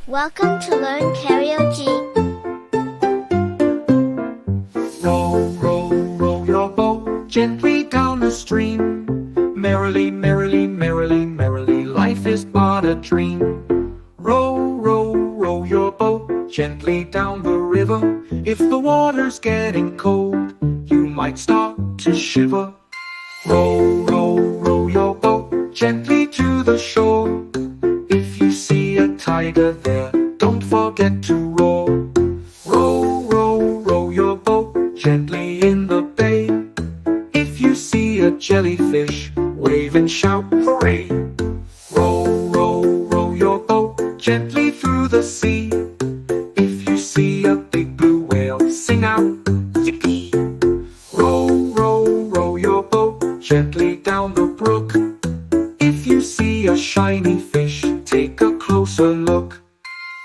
Welcome to Learn Karaoke. Row, row, row your boat gently down the stream. Merrily, merrily, merrily, merrily, life is but a dream. Row, row, row your boat gently down the river. If the water's getting cold, you might start to shiver. Row, row, row your boat gently to the shore. If you see a tiger there, don't forget to roar. Row, row, row your boat gently in the bay. If you see a jellyfish, wave and shout hooray. Row, row, row your boat gently through the sea. If you see a big blue whale, sing out yippee. Row, row, row your boat gently down the brook. If you see a shiny fish, take a closer look.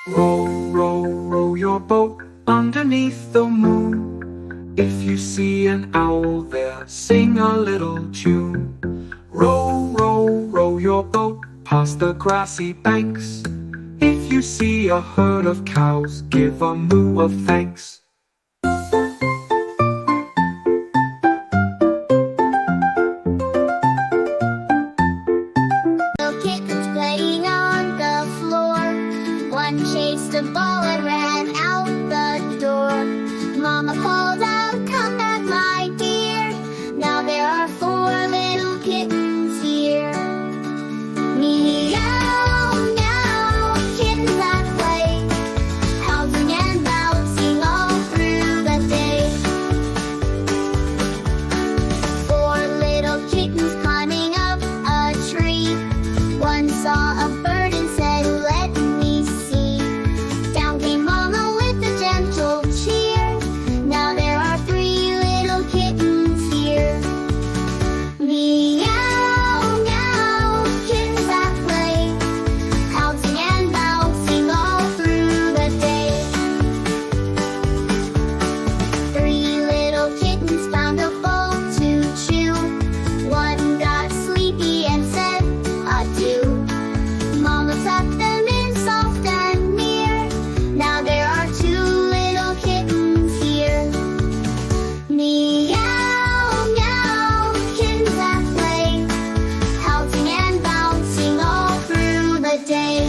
Row, row, row your boat underneath the moon. If you see an owl there, sing a little tune. Row, row, row your boat past the grassy banks. If you see a herd of cows, give a moo of thanks. Little kittens playing on the floor. One chased a ball and ran out the door. Mama called out, "Come back, my dear." Now there are 4 little kittens here. Meow, meow, kittens that play, howling and bouncing all through the day. 4 little kittens climbing up a tree. One saw a bird and said, "Let me see." Down came Mama with a gentle cheer. Now there are 3 little kittens here. Meow, meow, kittens that play, bouncing and bouncing all through the day. 3 little kittens found a bowl to chew. One got sleepy and said adieu. Mama tucked them in soft and near. Now there are 2 little kittens here. Meow, meow, kittens that play, bouncing and bouncing all through the day.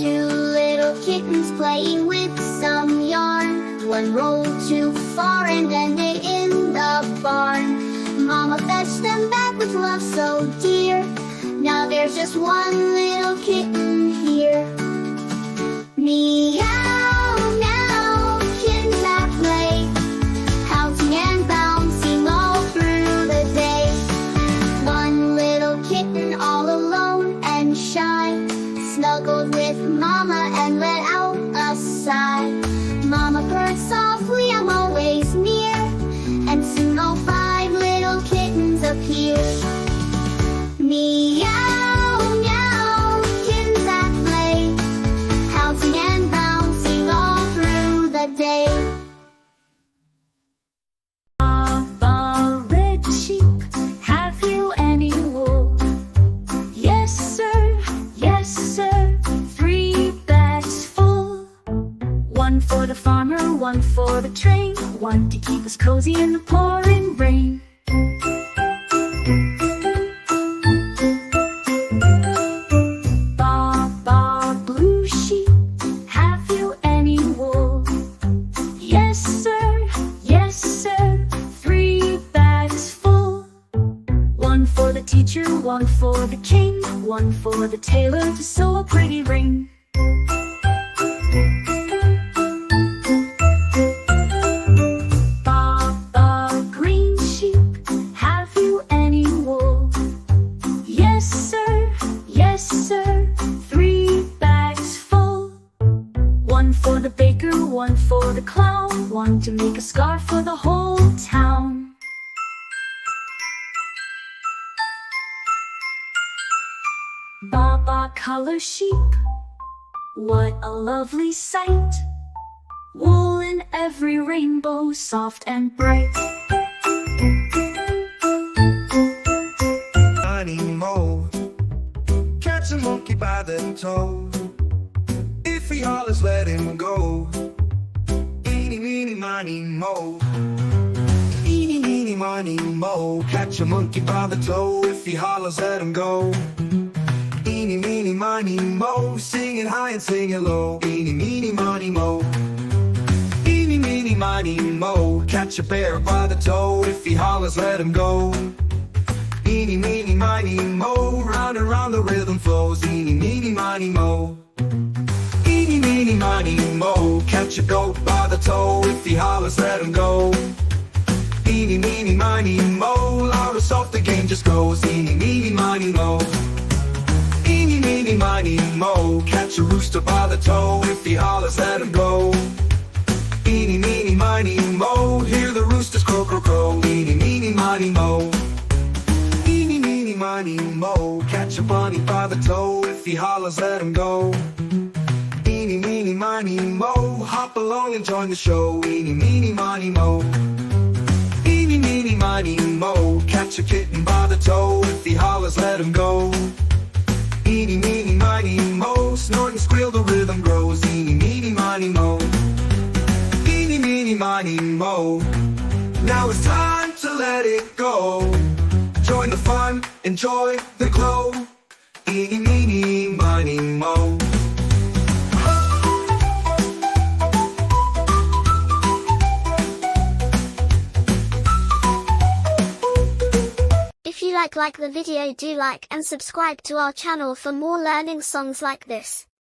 2 little kittens playing with some yarn. One rolled too far and ended in the barn. Mama fetched them back with love so dear. Now there's just 1 little kitten here. Meow, meow, kittens that play, bouncing and bouncing all through the day. 1 little kitten all alone and shy, snuggled with Mama and let out a sigh. Mama purred softly, "I'm always near," and soon all 5 little kittens appear. Meow, meow, kittens that play, bouncing and bouncing all through the day. Baa Baa red sheep, have you any wool? Yes sir, 3 bags full. 1 for the farmer, 1 for the train, 1 to keep us cozy in the pouring rain. Baa Baa blue sheep, have you any wool? Yes sir, 3 bags full. 1 for the teacher, 1 for the king, 1 for the tailor to sew a pretty ring. Baa Baa green sheep, have you any wool? Yes sir, 3 bags full. 1 for the baker, 1 for the clown, 1 to make a scarf for the whole town. Baa Baa color sheep, what a lovely sight. Wool in every rainbow, soft and bright. toe. If he hollers, let him go. Eeny, meeny, miny, moe. Eeny, meeny, miny, moe. Catch a monkey by the toe. If he hollers, let him go. Eeny, meeny, miny, moe. Sing it high and sing it low. Eeny, meeny, miny, moe. Eeny, meeny, miny, moe. Catch a bear by the toe. If he hollers, let him go. Eeny, meeny, miny, moe. Round and round the rhythm flows. Eeny, meeny, miny, moe. Eeny, meeny, miny, moe. Catch a goat by the toe. If he hollers, let him go. Eeny, meeny, miny, moe. Loud or soft, the game just goes. Eeny, meeny, miny, moe. Eeny, meeny, miny, moe. Catch a rooster by the toe. If he hollers, let him go. Eeny, meeny, miny, moe. Hear the roosters crow, crow, crow. Eeny, meeny, miny, moe. Eeny, meeny, miny, moe. Catch a bunny by the toe. If he hollers, let him go. Eeny, meeny, miny, moe. Hop along and join the show. Eeny, meeny, miny, moe. Eeny, meeny, miny, moe. Catch a kitten by the toe. If he hollers, let him go. Eeny, meeny, miny, moe. Snort and squeal, the rhythm grows. Eeny, meeny, miny, moe. Eeny, meeny, miny, moe. Now it's time to let it go. Join the fun, enjoy the glow. Eeny, meeny, miny, moe. If you like the video, do like and subscribe to our channel for more learning songs like this.